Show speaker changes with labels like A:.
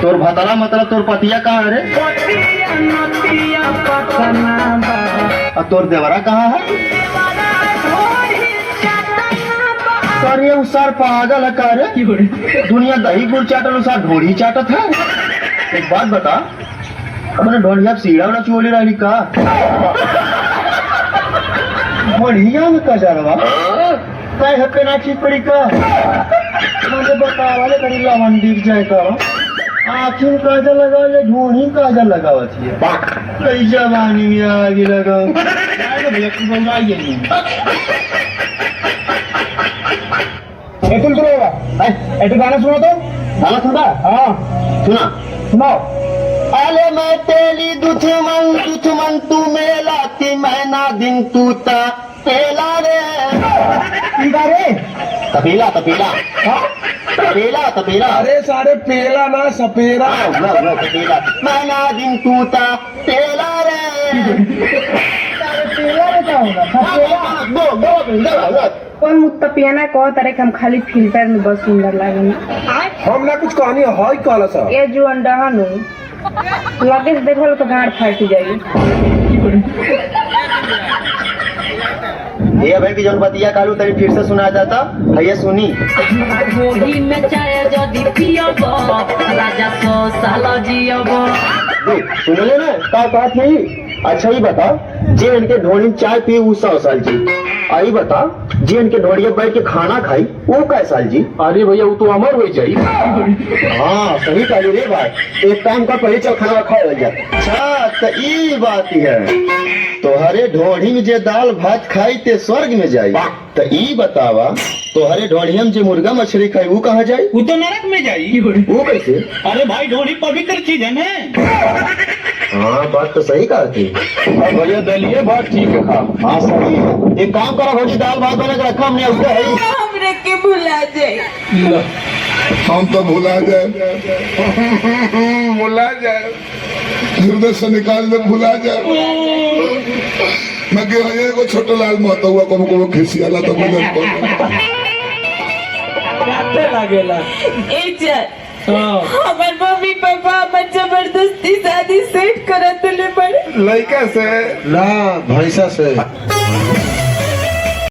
A: तोर भतरा मतलब तोर पतिया कहाँ है रे? और तोर देवरा कहाँ है? सर ये उसार पागल है का रे? दुनिया दही गुड़ चाटल उसार ढोड़ी चाटत है। एक बात बता, अपने ढोलिया सीढ़ा वाला चोली रही का? बढ़िया में का जा रहा काय हप्पे ना ठीक पड़ी का? मुझे बता वाले करी लावन दीप जाए का आँखी में काजल लगाओ या ढूंढी काजल लगाओ थी कई जवानी में आगे लगाओ भैया की बंगाई नहीं ऐसे गाना सुनो तो गाना सुनता हाँ सुना सुनाओ अले मैं तेली दुश्मन तू मेलाती मैना दिन तू ता पेला रे तपेला तपेला तपेला तपेला
B: अरे सारे पेला ना सपेरा
A: तपेला मैना दिन तू ता पेला रे
C: पेला रे का होगा सपेला कौन मुत्ता पियाना कहो तारे हम खाली फिल्टर में बस सुंदर लागे
B: हम ना कुछ कहानी है कहला सा
C: ये जो अंडा हनु लगे से देखो तो गांड फाटी जाएगी
A: ये भाई की जौन बतिया कालू तरी फिर से सुना जाता भैया सुनी
D: में चाय जदी पियब राजा 100 साल जियब
A: सुन ले ना का थी अच्छा ही बता जे इनके ढोली चाय पी वो 100 साल जी आई बता जे इनके ढोड़िया बैठ के खाना खाई वो कै साल जी
B: अरे भैया वो तो अमर हो जाई
A: हाँ सही कह रे भाई एक काम का पहले चल खाना खा जा अच्छा तो ई बात है तोहरे ढोढ़ी में जे दाल भात खाई ते स्वर्ग में जाई तो ई बतावा तोहरे ढोढ़िया में जे मुर्गा मछली खाई वो कहाँ जाई
E: वो तो नरक में जाई
A: वो कैसे
E: अरे भाई ढोली पवित्र चीज है ना
A: हाँ बात तो सही कहती
B: भैया दलिए बात ठीक है खा
A: हाँ सही है एक काम करो भौजी दाल भात बना के रखा हमने उसका है
D: हमरे के भुला जाए
F: हम तो भुला जाए हृदय से निकाल दे भुला जाए मैं के भैया को छोटा लाल महतो हुआ को खिसियाला तो मुझे
B: लागेला
D: ए चल हमार मम्मी पापा हमर जबरदस्ती शादी सेट करत ले पड़े
B: लड़का से
F: ना भैंसा से